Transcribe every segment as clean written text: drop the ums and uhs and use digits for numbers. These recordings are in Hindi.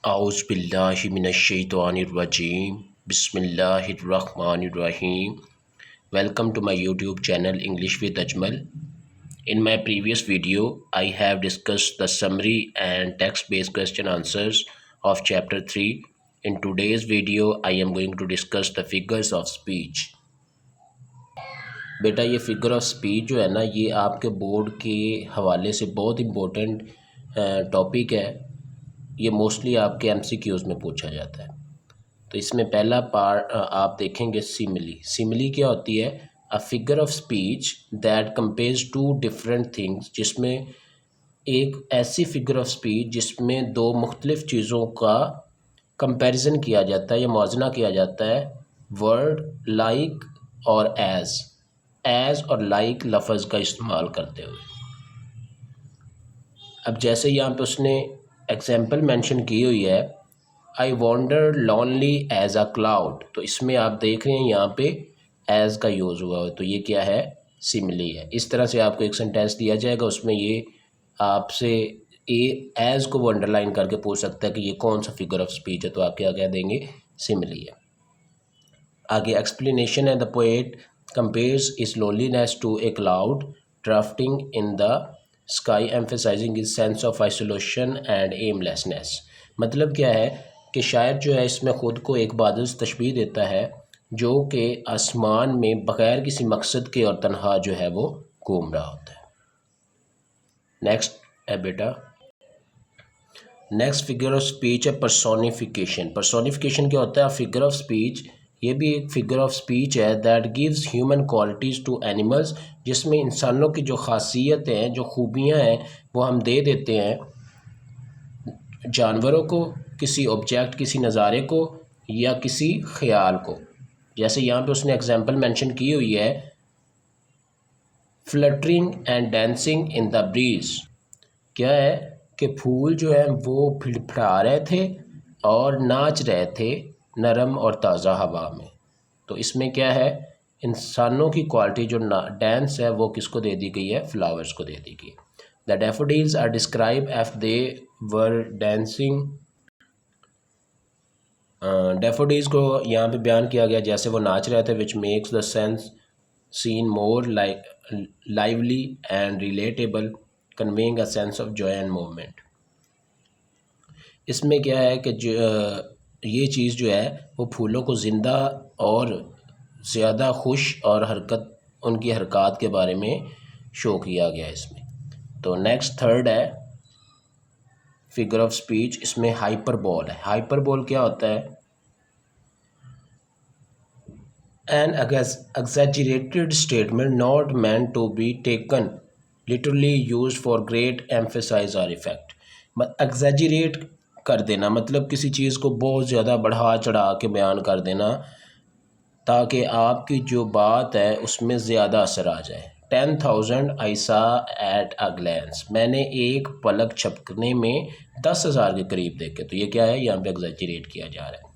औज़ु बिल्लाहि मिनश्शैतानिर्रजीम बिस्मिल्लाहिर्रहमानिर्रहीम। Welcome to my YouTube channel English with Ajmal. In my previous video, I have discussed the summary and text-based question answers of chapter 3. In today's video, I am going to discuss the figures of speech. बेटा ये फिगर ऑफ स्पीच जो है ना, ये आपके बोर्ड के हवाले से बहुत इम्पोर्टेंट टॉपिक है। ये मोस्टली आपके एमसीक्यूज़ में पूछा जाता है। तो इसमें पहला पार्ट आप देखेंगे सिमिली। सिमिली क्या होती है? A figure of speech that compares two different things, जिसमें एक ऐसी फिगर ऑफ स्पीच जिसमें दो मुख्तलिफ चीज़ों का कंपैरिजन किया जाता है या मुआवजना किया जाता है। वर्ड लाइक और एज और लाइक लफ्ज़ का इस्तेमाल करते हुए। अब जैसे यहाँ पे उसने एग्जाम्पल मेंशन की हुई है, I wander lonely as a cloud. तो इसमें आप देख रहे हैं यहाँ पे एज का यूज़ हुआ है, तो ये क्या है? सिमिली है। इस तरह से आपको एक सेंटेंस दिया जाएगा, उसमें ये आपसे एज को वो अंडरलाइन करके पूछ सकता है कि ये कौन सा फिगर ऑफ स्पीच है, तो आप क्या कह देंगे? सिमिली है। आगे एक्सप्लेनेशन है, the poet compares his loneliness to a cloud drifting in the sky emphasising his sense of isolation and aimlessness. मतलब क्या है कि शायर जो है इसमें ख़ुद को एक बादल से तशबीह देता है जो कि आसमान में बग़ैर किसी मकसद के और तन्हा जो है वो घूम रहा होता है। नेक्स्ट है बेटा, नेक्स्ट फिगर ऑफ स्पीच है पर्सोनिफिकेशन। पर्सोनिफिकेशन क्या होता है? फिगर ऑफ स्पीच, ये भी एक फिगर ऑफ स्पीच है that gives human qualities to animals, जिसमें इंसानों की जो खासियतें हैं, जो खूबियाँ हैं, वो हम दे देते हैं जानवरों को, किसी ऑब्जेक्ट, किसी नज़ारे को या किसी ख्याल को। जैसे यहाँ पे उसने एग्जांपल मेंशन की हुई है, fluttering and dancing in the breeze. क्या है कि फूल जो है वो फड़फड़ा रहे थे और नाच रहे थे नरम और ताज़ा हवा में। तो इसमें क्या है? इंसानों की क्वालिटी जो डांस है वो किसको दे दी गई है? फ्लावर्स को दे दी गई है। The daffodils are describe if they were dancing. Daffodils को यहाँ पे बयान किया गया जैसे वो नाच रहे थे, which makes the sense seen more lively and relatable, conveying a sense of Joy and movement. इसमें क्या है कि जो ये चीज़ जो है वो फूलों को ज़िंदा और ज़्यादा खुश और उनकी हरकत के बारे में शो किया गया है इसमें। तो नेक्स्ट थर्ड है फिगर ऑफ स्पीच, इसमें हाइपरबोल है। हाइपरबोल क्या होता है? An exaggerated statement not meant to be taken literally, used for great emphasis or effect। Exaggerate कर देना मतलब किसी चीज़ को बहुत ज़्यादा बढ़ा चढ़ा के बयान कर देना ताकि आपकी जो बात है उसमें ज़्यादा असर आ जाए। 10,000 आई सा एट अ ग्लैंस। मैंने एक पलक झपकने में 10,000 के करीब देखे। तो ये क्या है? यहाँ पे एग्जैजरेट किया जा रहा है।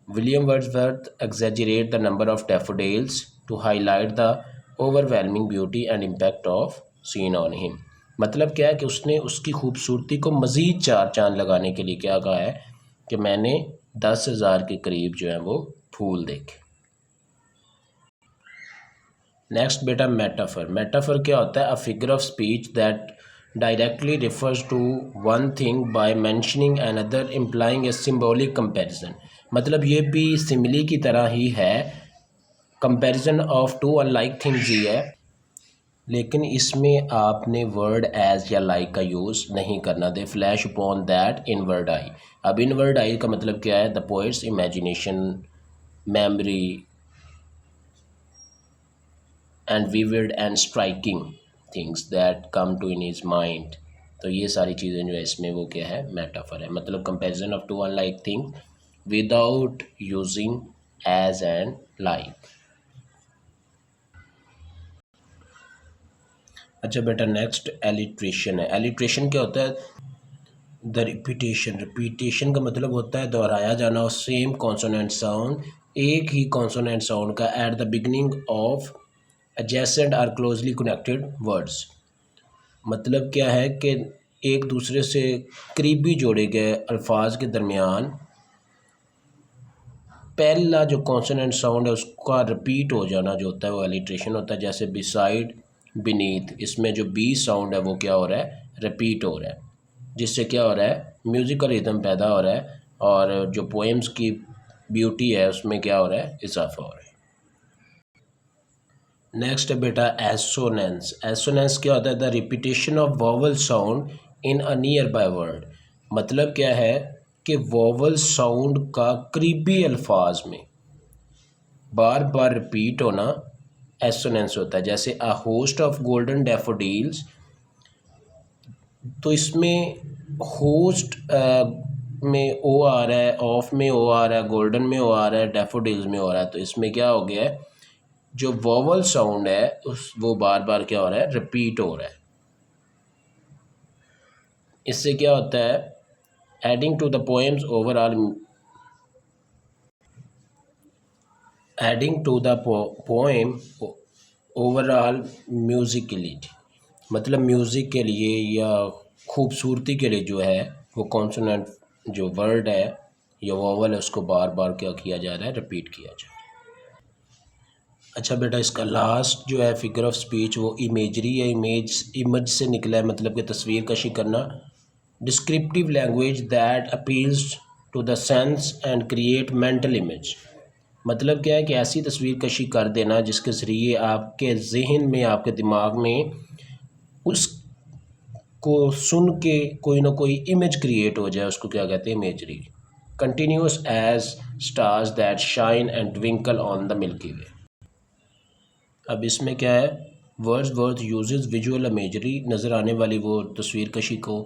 William Wordsworth exaggerate the number of daffodils to highlight the overwhelming beauty and impact of scene on him। मतलब क्या है कि उसने उसकी खूबसूरती को मज़ीद चार चांद लगाने के लिए क्या कहा है कि मैंने 10,000 के करीब जो है वो फूल देखे। नेक्स्ट बेटा मेटाफर। मेटाफर क्या होता है? A figure of speech that directly refers to one thing by mentioning another, implying a symbolic comparison। मतलब ये भी सिमिली की तरह ही है, comparison of two unlike things ही है, लेकिन इसमें आपने वर्ड एज या लाइक का यूज़ नहीं करना। They flash upon that inward eye. अब इन वर्ड आई का मतलब क्या है? The poet's imagination, memory and vivid and striking things that come to in his mind. तो ये सारी चीज़ें जो है इसमें वो क्या है? मेटाफर है। मतलब comparison of two unlike things without using as and like. अच्छा बेटा, नेक्स्ट एलिट्रेशन है। एलिट्रेशन क्या होता है? The repetition. रिपीटेशन का मतलब होता है दोहराया जाना, सेम कॉन्सोनेंट साउंड, एक ही कॉन्सोनेंट साउंड का at the beginning of adjacent or closely connected words। मतलब क्या है कि एक दूसरे से करीबी जोड़े गए अल्फाज के दरमियान पहला जो कॉन्सोनेंट साउंड है उसका रिपीट हो जाना जो होता है वो एलिट्रेशन होता है। जैसे बिसाइड, बीनीथ, इसमें जो बी साउंड है वो क्या हो रहा है, रिपीट हो रहा है, जिससे क्या हो रहा है, म्यूज़िकल रिदम पैदा हो रहा है और जो पोएम्स की ब्यूटी है उसमें क्या हो रहा है, इजाफा हो रहा है। नेक्स्ट है बेटा एसोनेंस। एसोनेंस क्या होता है, the repetition of vowel sound in a near by word. मतलब क्या है कि वोवल साउंड का करीबी अल्फाज में बार बार रिपीट होना एसोनेंस होता है। जैसे a host of golden daffodils, तो इसमें होस्ट में ओ आ रहा है, ऑफ में ओ आ रहा है, गोल्डन में ओ आ रहा है, डैफोडिल्स में हो रहा है। तो इसमें क्या हो गया है, जो वोवल साउंड है उस वो बार बार क्या हो रहा है, रिपीट हो रहा है। इससे क्या होता है, adding to the poems overall, adding to the poem overall musicality, मतलब म्यूज़िक के लिए या खूबसूरती के लिए जो है वो कॉन्सोनेंट जो वर्ड है या वोवल है उसको बार बार क्या किया जा रहा है, रिपीट किया जा रहा है। अच्छा बेटा, इसका लास्ट जो है फिगर ऑफ स्पीच वो इमेजरी या इमेज से निकला है, मतलब कि तस्वीर कशी करना। Descriptive language that appeals to the sense and create mental image. मतलब क्या है कि ऐसी तस्वीर कशी कर देना जिसके ज़रिए आपके जहन में, आपके दिमाग में उसको सुन के कोई ना कोई इमेज क्रिएट हो जाए, उसको क्या कहते हैं, imagery. Continuous as stars that shine and twinkle on the Milky Way. अब इसमें क्या है, वर्ड्सवर्थ यूजेस विजुअल इमेजरी, नज़र आने वाली वो तस्वीर कशी को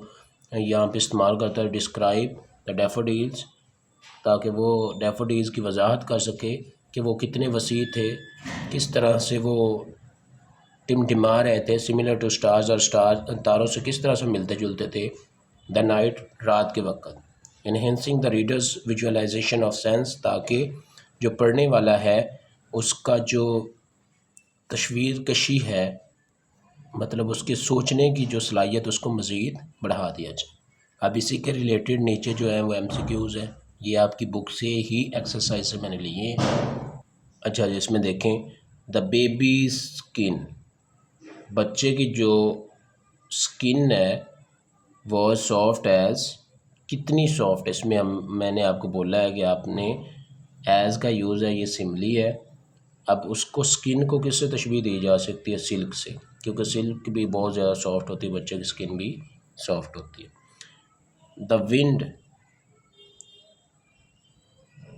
यहाँ पे इस्तेमाल करता है। डिस्क्राइब द डैफोडिल्स, ताकि वो डैफोडिल्स की वजाहत कर सके कि वो कितने वसी थे, किस तरह से वो टिमटिमा रहे थे, सिमिलर टू स्टार्स, और स्टार तारों से किस तरह से मिलते जुलते थे। द नाइट, रात के वक्त। Enhancing the reader's visualisation of sense, ताकि जो पढ़ने वाला है उसका जो तस्वीर कशी है, मतलब उसके सोचने की जो सलाहियत उसको मज़ीद बढ़ा दिया जाए। अब इसी के रिलेटेड नीचे जो है वो MCQs है, ये आपकी बुक से ही एक्सरसाइज से मैंने लिए हैं। अच्छा, इसमें देखें, द बेबी स्किन, बच्चे की जो स्किन है वो सॉफ्ट एज़, कितनी सॉफ्ट, इसमें मैंने आपको बोला है कि आपने एज़ का यूज़ है, ये सिमली है। अब उसको स्किन को किससे तशबीह दी जा सकती है, सिल्क से, क्योंकि सिल्क भी बहुत ज़्यादा सॉफ्ट होती है, बच्चे की स्किन भी सॉफ्ट होती है। द विंड,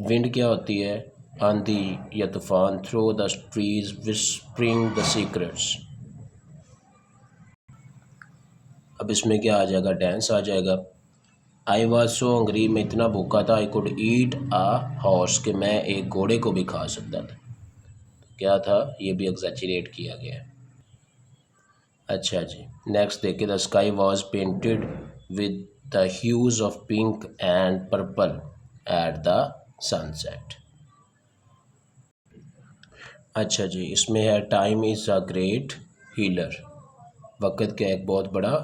विंड क्या होती है, आंधी या तूफान। Through the trees whispering the secrets, अब इसमें क्या आ जाएगा, डांस आ जाएगा। आई वॉज सो हंग्री, मैं इतना भूखा था, I could eat uh horse, कि मैं एक घोड़े को भी खा सकता था। तो क्या था, ये भी एग्जैचरेट किया गया है। अच्छा जी, नेक्स्ट देखिए, the sky was painted with the hues of pink and purple at the sunset. अच्छा जी, इसमें है time is a great healer, वक़्त का एक बहुत बड़ा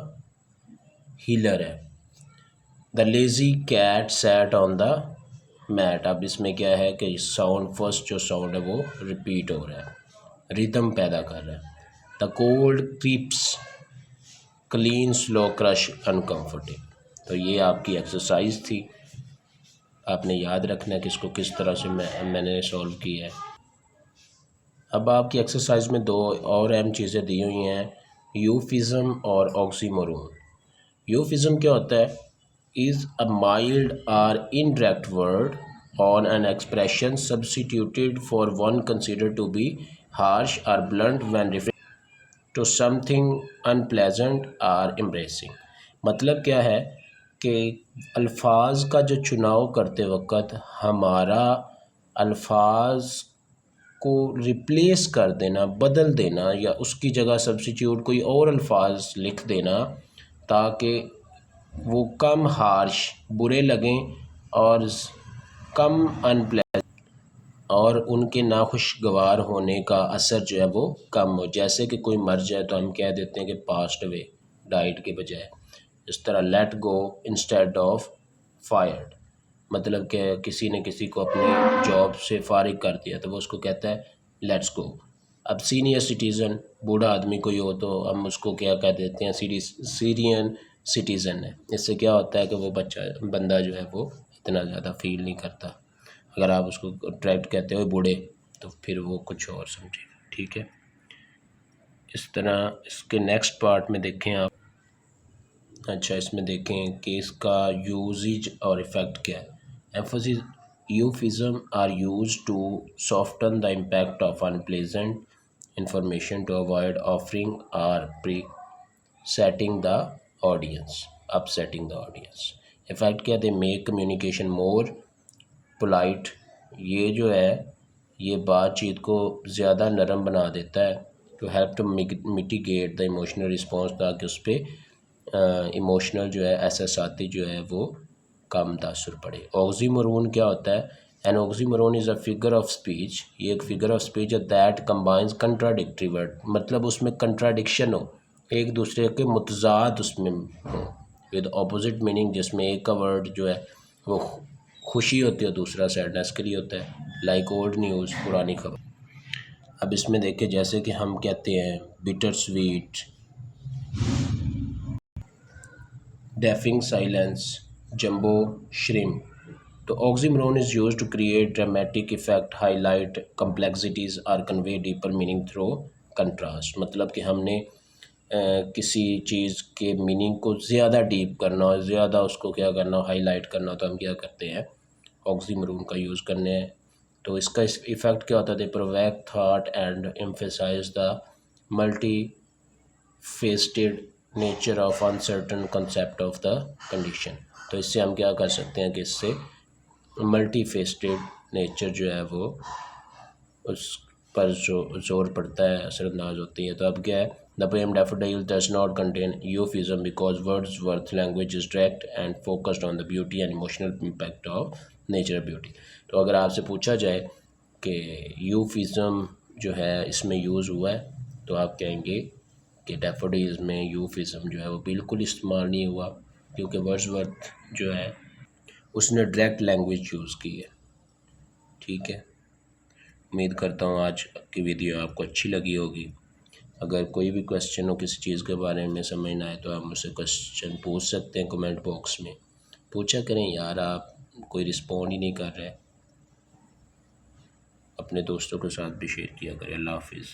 हीलर है। The lazy cat sat on the mat, अब इसमें क्या है कि साउंड, फर्स्ट जो साउंड है वो रिपीट हो रहा है, रिदम पैदा कर रहा है। The cold creeps clean slow crush uncomfortable. तो ये आपकी एक्सरसाइज थी, आपने याद रखना है कि इसको किस तरह से मैंने सॉल्व किया है। अब आपकी एक्सरसाइज में दो और अहम चीज़ें दी हुई हैं, यूफिज़म और ऑक्सीमोरोन। यूफिज़म क्या होता है, इज़ अ माइल्ड और indirect word on an expression substituted for one considered to be harsh or blunt when referring to something unpleasant or embarrassing। मतलब क्या है कि अल्फाज का जो चुनाव करते वक्त हमारा अल्फाज को रिप्लेस कर देना, बदल देना, या उसकी जगह सब्स्टिट्यूट कोई और अल्फाज लिख देना ताकि वो कम हार्श, बुरे लगें और कम अनप्लेजेंट, और उनके नाखुशगवार होने का असर जो है वो कम हो। जैसे कि कोई मर जाए तो हम कह देते हैं कि पास्ट अवे, डाइट के बजाय। इस तरह let go instead of fired, मतलब कि किसी ने किसी को अपनी जॉब से फारिग कर दिया तो वो उसको कहता है लेट्स गो। अब सीनियर सिटीज़न, बूढ़ा आदमी कोई हो तो हम उसको क्या कह देते हैं, सीरियन सिटीज़न है। इससे क्या होता है कि वो बंदा जो है वो इतना ज़्यादा फील नहीं करता। अगर आप उसको ट्रैक्ट कहते हो बूढ़े तो फिर वो कुछ और समझेगा, ठीक है। इस तरह इसके नेक्स्ट पार्ट में देखें आप। अच्छा, इसमें देखें कि इसका यूजेज और इफ़ेक्ट क्या है। Emphasis, euphemism are use to soften the impact of unpleasant information to avoid offering or pre setting the audience, upsetting the audience. Effect क्या, they make communication more polite, ये जो है ये बातचीत को ज़्यादा नरम बना देता है। To help to mitigate the emotional response, ताकि उस पर इमोशनल जो है एहसासाती जो है वो कम तासुर पड़े। ऑक्सीमोरोन क्या होता है, an oxymoron is a figure of speech, ये एक फिगर ऑफ स्पीच है दैट कंबाइंस कंट्राडिक्टरी वर्ड, मतलब उसमें कंट्राडिक्शन हो, एक दूसरे के मुतजाद उसमें हो, विद ऑपोजिट मीनिंग, जिसमें एक का वर्ड जो है वो खुशी होती है, दूसरा सैडनेस के लिए होता है। लाइक ओल्ड न्यूज़, पुरानी खबर। अब इसमें देखें जैसे कि हम कहते हैं bitter sweet, deafening silence, jumbo shrimp. तो oxymoron is use to create dramatic effect, highlight complexities or convey deeper meaning through contrast, मतलब कि हमने किसी चीज़ के मीनिंग को ज़्यादा डीप करना हो, ज़्यादा उसको क्या करना हो, हाईलाइट करना हो, तो हम क्या करते हैं, ऑक्सीमोरोन का यूज़ करने हैं। तो इसका इफ़ेक्ट क्या होता है, they provoke thought and emphasize the multifaceted nature of uncertain concept of the condition. तो इससे हम क्या कर सकते हैं कि इससे मल्टी फेस्टेड नेचर जो है वो उस पर जो जोर पड़ता है, असरअंदाज होती है। तो अब क्या है, the poem daffodil does not contain euphemism because Wordsworth language is direct and focused on the beauty and emotional impact of nature beauty. तो अगर आपसे पूछा जाए कि यूफिज्म जो है इसमें यूज़ हुआ है, तो आप कहेंगे कि डैफोडिल्स में यूफिज्म जो है वो बिल्कुल इस्तेमाल नहीं हुआ, क्योंकि वर्ड्सवर्थ जो है उसने डायरेक्ट लैंग्वेज यूज़ की है, ठीक है। उम्मीद करता हूँ आज की वीडियो आपको अच्छी लगी होगी। अगर कोई भी क्वेश्चन हो किसी चीज़ के बारे में समझ ना आए तो आप मुझसे क्वेश्चन पूछ सकते हैं कमेंट बॉक्स में, पूछा करें यार, आप कोई रिस्पॉन्ड ही नहीं कर रहे। अपने दोस्तों के साथ भी शेयर किया करें। अल्लाह हाफिज़।